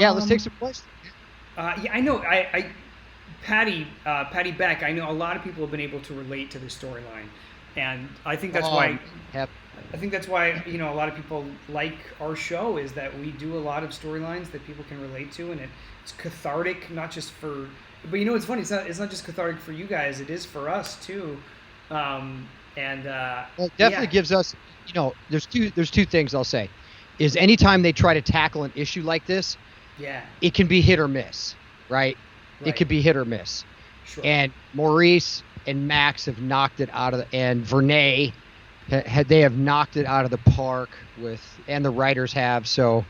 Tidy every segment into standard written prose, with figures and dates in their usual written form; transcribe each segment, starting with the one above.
Yeah, let's take some questions. Yeah, I know. Patty Beck. I know a lot of people have been able to relate to this storyline, and I think that's why. Have, I think that's why a lot of people like our show is that we do a lot of storylines that people can relate to, and it's cathartic, not just for. But it's funny. It's not just cathartic for you guys. It is for us too, and well, it definitely gives us. There's two things I'll say, is anytime they try to tackle an issue like this, it can be hit or miss, right? It could be hit or miss. Sure. And Maurice and Max have knocked it out of and Vernay they have knocked it out of the park and the writers have. So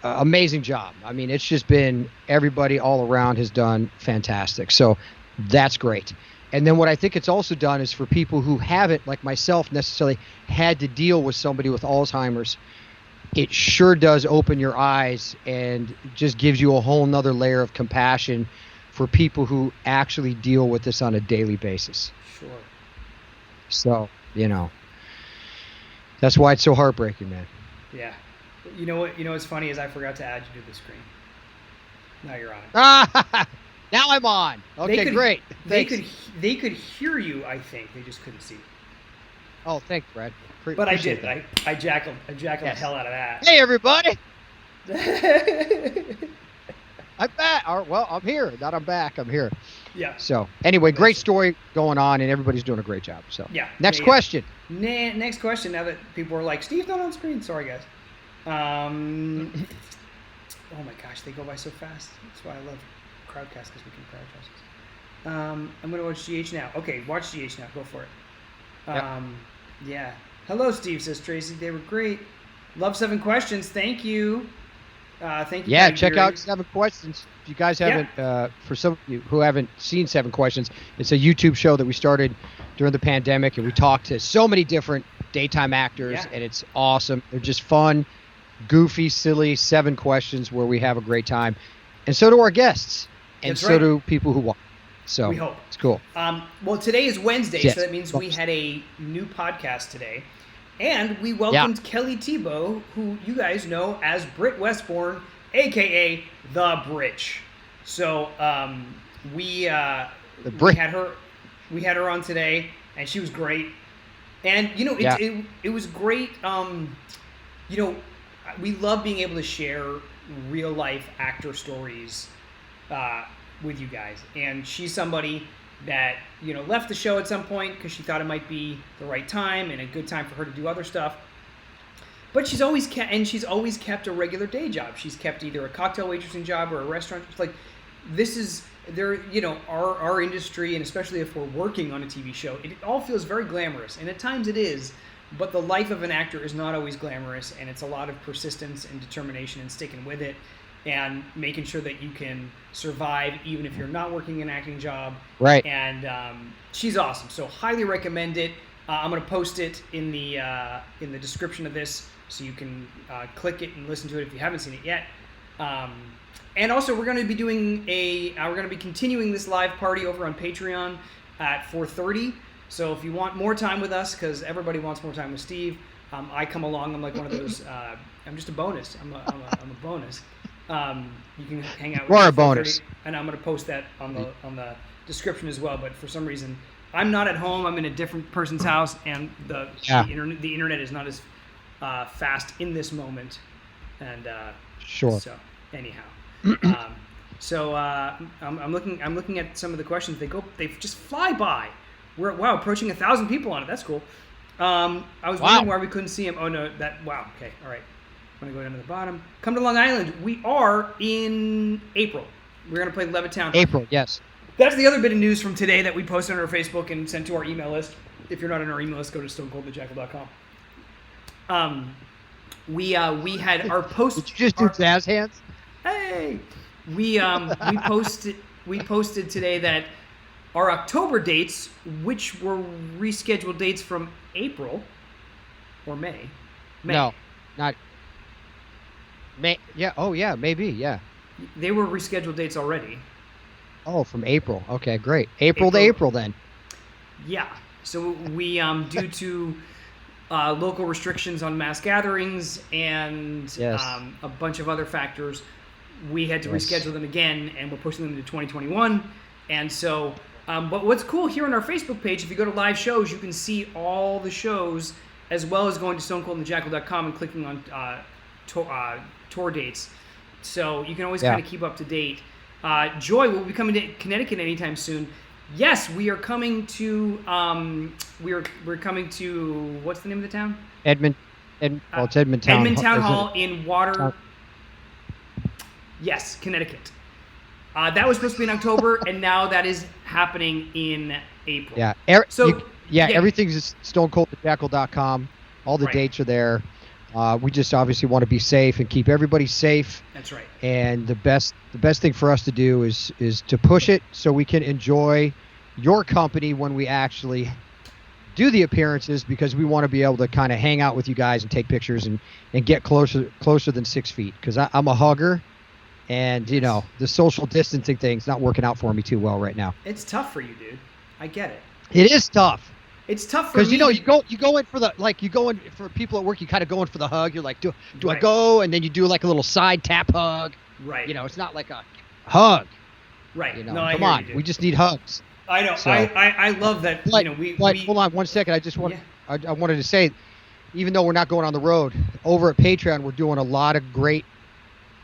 amazing job. I mean, it's just been everybody all around has done fantastic. So that's great. And then what I think it's also done is for people who haven't, like myself, necessarily had to deal with somebody with Alzheimer's, it sure does open your eyes and just gives you a whole nother layer of compassion for people who actually deal with this on a daily basis. Sure. So, that's why it's so heartbreaking, man. Yeah. You know what's funny is I forgot to add you to the screen. Now you're on it. Now I'm on. Okay, great. They could hear you, I think. They just couldn't see you. Oh, thanks, Brad. But I did. I jackaled the hell out of that. Hey, everybody. I'm back. Well, I'm here. Not I'm back. I'm here. Yeah. So, anyway, great story going on, and everybody's doing a great job. So, yeah. Next question. Next question. Now that people are like, Steve's not on screen. Sorry, guys. Oh my gosh, they go by so fast. That's why I love Crowdcast, because we can crowdcast. I'm gonna watch GH now. Okay, watch GH now. Go for it. Yeah. Hello, Steve, says Tracy. They were great. Love 7 questions. Thank you. Thank you. Yeah, check out 7 questions. If you guys haven't, for some of you who haven't seen 7 questions, it's a YouTube show that we started during the pandemic, and we talked to so many different daytime actors, and it's awesome. They're just fun, goofy, silly 7 questions where we have a great time, and so do our guests, and so do people who watch. So we hope it's cool. Well, today is Wednesday, so that means we had a new podcast today. And we welcomed Kelly Thiebaud, who you guys know as Britt Westbourne, a.k.a. The Britch. So we had her on today, and she was great. And, it was great. We love being able to share real-life actor stories with you guys. And she's somebody that left the show at some point because she thought it might be the right time and a good time for her to do other stuff. But she's always kept a regular day job. She's kept either a cocktail waitressing job or a restaurant. It's like our industry, and especially if we're working on a TV show, it all feels very glamorous, and at times it is. But the life of an actor is not always glamorous, and it's a lot of persistence and determination and sticking with it, and making sure that you can survive even if you're not working an acting job. Right. And she's awesome. So highly recommend it. I'm going to post it in the description of this, so you can click it and listen to it if you haven't seen it yet. And also, we're going to be doing we're going to be continuing this live party over on Patreon at 4:30. So if you want more time with us, because everybody wants more time with Steve, I come along. I'm like one of those. I'm just a bonus. I'm a bonus. You can hang out with me. We're a bonus. And I'm going to post that on the description as well. But for some reason, I'm not at home. I'm in a different person's house, and the internet is not as fast in this moment. And sure. So anyhow, I'm looking at some of the questions. They just fly by. We're approaching 1,000 people on it. That's cool. I was wondering why we couldn't see him. Oh no, okay, all right. I'm gonna go down to the bottom. Come to Long Island. We are in April. We're gonna play Levittown. April, yes. That's the other bit of news from today that we posted on our Facebook and sent to our email list. If you're not on our email list, go to stonecoldthejackal.com. We had our post. Did you just do jazz hands? Hey, we posted today that our October dates, which were rescheduled dates from April or May. No, not May. Yeah. Oh, yeah. Maybe. Yeah. They were rescheduled dates already. Oh, from April. Okay, great. April to April then. Yeah. So we, due to local restrictions on mass gatherings and a bunch of other factors, we had to reschedule them again, and we're pushing them to 2021. And so, but what's cool here on our Facebook page, if you go to live shows, you can see all the shows, as well as going to stonecoldandthejackal.com and clicking on tour dates. So you can always kind of keep up to date. Joy will be coming to Connecticut anytime soon. Yes, we are coming to. We're coming to. What's the name of the town? It's Edmond Town. Edmond Town Hall in Water. Yes, Connecticut. That was supposed to be in October, and now that is happening in April. Yeah. Everything's at stonecoldthejackal.com. All the dates are there. We just obviously want to be safe and keep everybody safe. That's right. And the best thing for us to do is to push it so we can enjoy your company when we actually do the appearances, because we want to be able to kind of hang out with you guys and take pictures and get closer than 6 feet, because I'm a hugger, and the social distancing thing's not working out for me too well right now. It's tough for you, dude. I get it. It is tough. It's tough for me. Because you go in for people at work, you kind of go in for the hug. You're like, do I go? And then you do like a little side tap hug. Right. It's not like a hug. Right. No, come on. We just need hugs. I know. So, I love that. Hold on 1 second. I wanted to say, even though we're not going on the road, over at Patreon, we're doing a lot of great.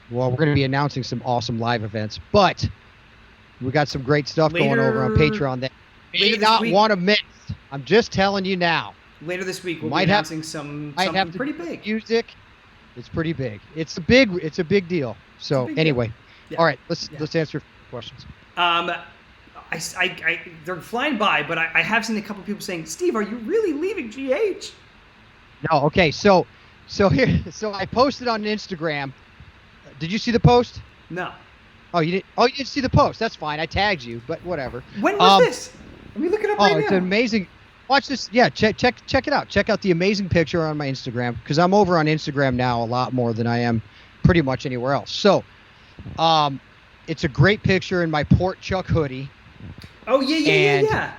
Well, we're going to be announcing some awesome live events, but we got some great stuff going over on Patreon that you may not want to miss. I'm just telling you now. Later this week, we'll be announcing something pretty big. Music. It's pretty big. It's a big deal. So anyway, all right, let's answer questions. They're flying by, but I have seen a couple people saying, "Steve, are you really leaving GH?" No. Okay. So I posted on Instagram. Did you see the post? No. Oh, you didn't. Oh, you didn't see the post. That's fine. I tagged you, but whatever. When was this? Let me look it up right now. Oh, it's amazing. Watch this. Yeah, check it out. Check out the amazing picture on my Instagram, because I'm over on Instagram now a lot more than I am pretty much anywhere else. So, it's a great picture in my Port Chuck hoodie. Oh yeah.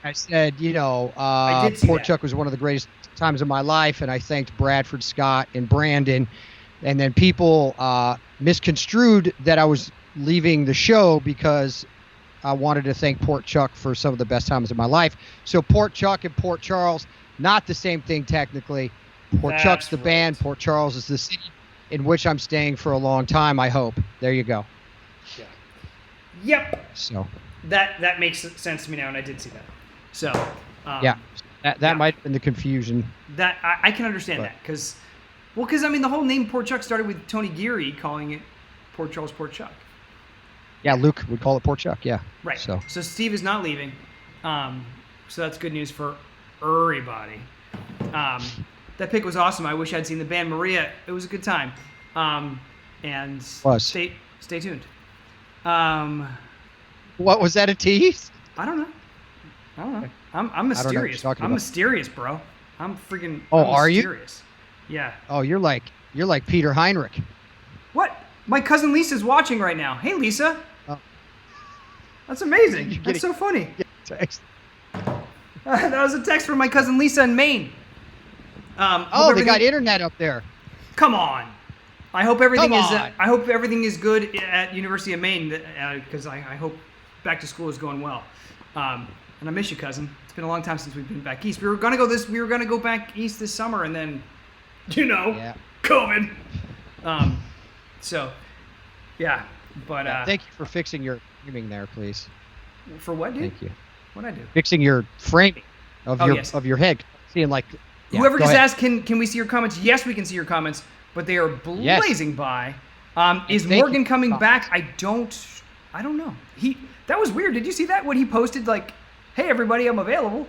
I said, Port Chuck was one of the greatest times of my life, and I thanked Bradford, Scott, and Brandon. And then people misconstrued that I was leaving the show because I wanted to thank Port Chuck for some of the best times of my life. So Port Chuck and Port Charles, not the same thing technically. Port Chuck's the band. Port Charles is the city in which I'm staying for a long time, I hope. There you go. Yeah. Yep. So that makes sense to me now, and I did see that. So that might have been the confusion. That I can understand that, because the whole name Port Chuck started with Tony Geary calling it Port Charles, Port Chuck. Yeah, Luke would call it Port Chuck. Yeah. Right. So Steve is not leaving. So that's good news for everybody. That pick was awesome. I wish I'd seen the band Maria. It was a good time. And stay tuned. What was that, a tease? I don't know. I'm mysterious. I'm mysterious, bro. I'm freaking. Oh, are mysterious. You? Yeah. Oh, you're like Peter Heinrich. What? My cousin Lisa's watching right now. Hey, Lisa. Oh. That's amazing. That's so funny. Text. That was a text from my cousin Lisa in Maine. They got internet up there. Come on. I hope everything is good at University of Maine, because I hope back to school is going well. And I miss you, cousin. It's been a long time since we've been back east. We were gonna go back east this summer, and then, COVID. Thank you for fixing your framing there, please. For what, dude? Thank you. What'd I do? Fixing your framing of your head. Seeing like. Yeah, whoever just asked, can we see your comments? Yes, we can see your comments, but they are blazing by. Is Morgan coming back? I don't know. That was weird. Did you see that when he posted like, "Hey everybody, I'm available"?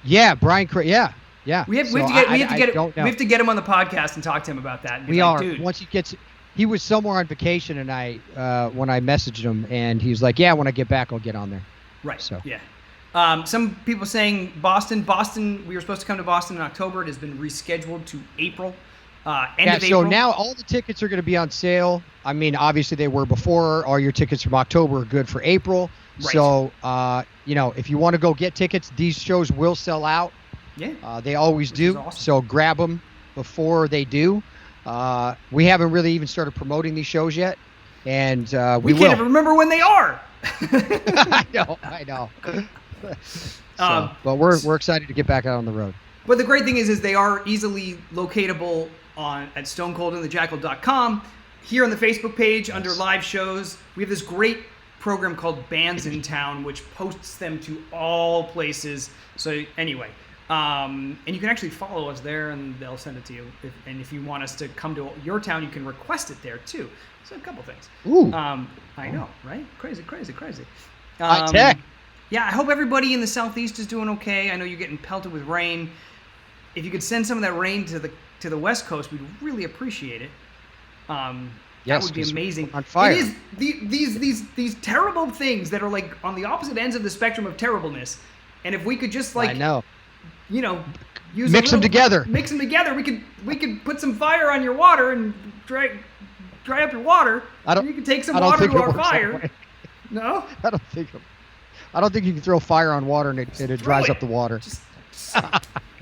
Yeah, Brian. Yeah. We have to get him on the podcast and talk to him about that. And Dude. Once he was somewhere on vacation, and when I messaged him, and he was like, "Yeah, when I get back, I'll get on there." Right. So yeah. Some people saying Boston. We were supposed to come to Boston in October. It has been rescheduled to April. End of April. So now all the tickets are going to be on sale. I mean, obviously they were before. All your tickets from October are good for April. Right. So, if you want to go get tickets, these shows will sell out. Yeah. They always do. Awesome. So grab them before they do. We haven't really even started promoting these shows yet, and we can't even remember when they are. I know. But we're excited to get back out on the road. But the great thing is they are easily locatable at stonecoldandthejackal.com. Here on the Facebook page under live shows, we have this great program called Bands in Town, which posts them to all places. So anyway, and you can actually follow us there, and they'll send it to you. And if you want us to come to your town, you can request it there too. So a couple things. Ooh. I know, right? Crazy. High tech. Yeah, I hope everybody in the Southeast is doing okay. I know you're getting pelted with rain. If you could send some of that rain to the West Coast, we'd really appreciate it. That would be amazing. On fire. It is these terrible things that are like on the opposite ends of the spectrum of terribleness. And if we could just I know. Mix them together. Mix them together. We could put some fire on your water and dry up your water. You could take some water to our fire. No? I don't think you can throw fire on water and it dries up the water. Just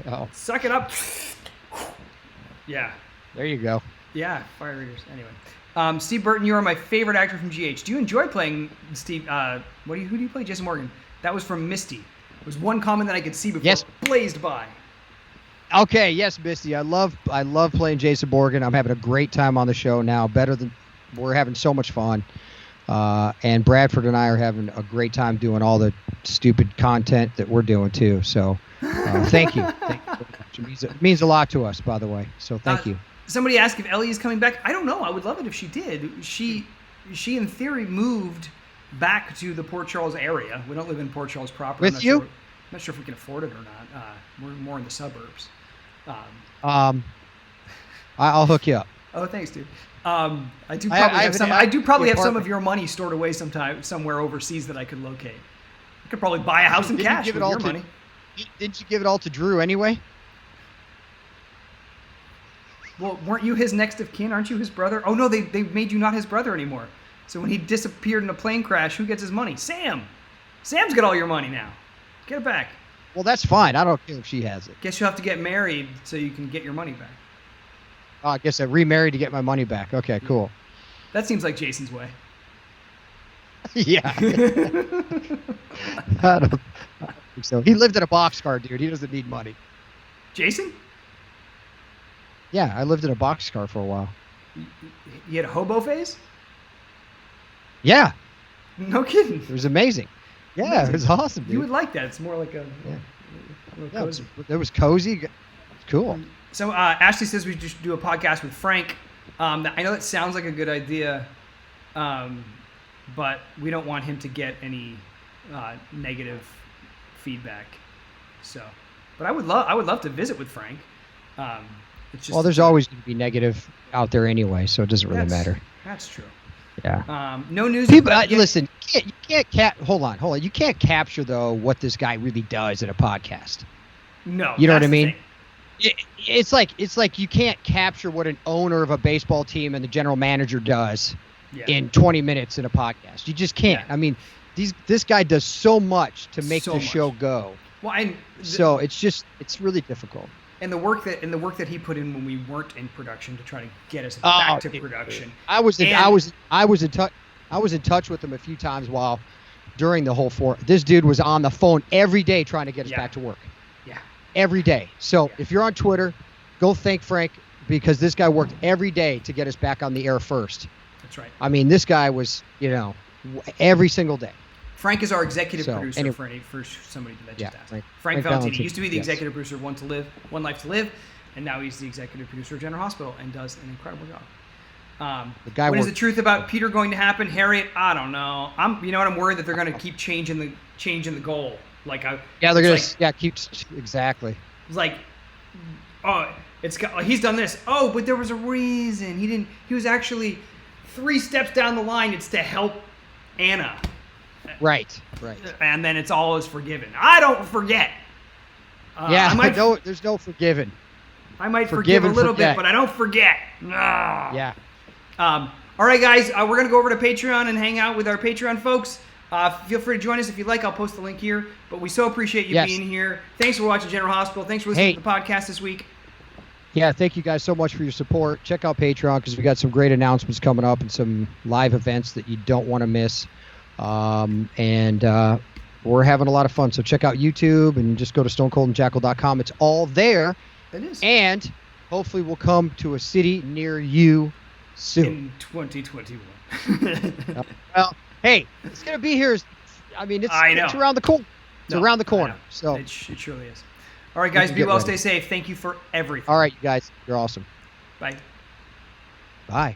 Oh. suck it up. Yeah. There you go. Yeah, fire readers. Anyway, Steve Burton, you are my favorite actor from GH. Do you enjoy playing Steve? Who do you play? Jason Morgan. That was from Misty. It was one comment that I could see before. Yes. Blazed by. Okay, yes, Misty. I love playing Jason Morgan. I'm having a great time on the show now. We're having so much fun. And Bradford and I are having a great time doing all the stupid content that we're doing too. So thank you. It means a lot to us, by the way. So thank you. Somebody asked if Ellie is coming back. I don't know. I would love it if she did. She in theory moved back to the Port Charles area. We don't live in Port Charles proper. With you? I'm not sure if we can afford it or not. We're more in the suburbs. I'll hook you up. Oh, thanks, dude. I do probably have some of your money stored away somewhere overseas that I could locate. I could probably buy a house in cash with your money. Didn't you give it all to Drew anyway? Well, weren't you his next of kin? Aren't you his brother? Oh, no, they made you not his brother anymore. So when he disappeared in a plane crash, who gets his money? Sam. Sam's got all your money now. Get it back. Well, that's fine. I don't care if she has it. Guess you'll have to get married so you can get your money back. Oh, I guess I remarried to get my money back. Okay, cool. That seems like Jason's way. Yeah. I don't think so. He lived in a boxcar, dude. He doesn't need money. Jason? Yeah, I lived in a boxcar for a while. You had a hobo phase? Yeah. No kidding. It was amazing. Yeah, amazing. It was awesome, dude. You would like that. It's more like a cozy. It was cozy. It's cool. So Ashley says we should do a podcast with Frank. I know that sounds like a good idea, but we don't want him to get any negative feedback. So, but I would love to visit with Frank. It's just there's always going to be negative out there anyway, so it doesn't really matter. That's true. Yeah. No news. People, listen, you can't hold on. You can't capture though what this guy really does in a podcast. No. You know what I mean? It's like you can't capture what an owner of a baseball team and the general manager does in 20 minutes in a podcast. You just can't. Yeah. I mean, this guy does so much to make the show go. Well, so it's really difficult. And the work that he put in when we weren't in production to try to get us back to production. I was in touch with him a few times during the whole This dude was on the phone every day trying to get us back to work. Yeah. Every day. So if you're on Twitter, go thank Frank because this guy worked every day to get us back on the air first. That's right. I mean, this guy was, every single day. Frank is our executive producer for somebody that just asked. Frank Valentini used to be the executive producer of One Life to Live, and now he's the executive producer of General Hospital and does an incredible job. When is the truth about Peter going to happen, Harriet? I don't know. I'm worried that they're going to keep changing the goal. Exactly. It's like, he's done this. Oh, but there was a reason he was actually 3 steps down the line. It's to help Anna. Right. And then it's all is forgiven. I don't forget. There's no forgiven. I might forgive a little bit, but I don't forget. Yeah. All right, guys, we're going to go over to Patreon and hang out with our Patreon folks. Feel free to join us if you'd like. I'll post the link here. But we so appreciate you being here. Thanks for watching General Hospital. Thanks for listening to the podcast this week. Yeah, thank you guys so much for your support. Check out Patreon because we got some great announcements coming up and some live events that you don't want to miss. And we're having a lot of fun. So check out YouTube and just go to stonecoldandjackal.com. It's all there. It is. And hopefully we'll come to a city near you soon. In 2021. Well, hey, it's going to be here. I mean, it's around the corner. It's around the corner. So it surely is. All right, guys, be well, stay safe. Thank you for everything. All right, you guys, you're awesome. Bye. Bye.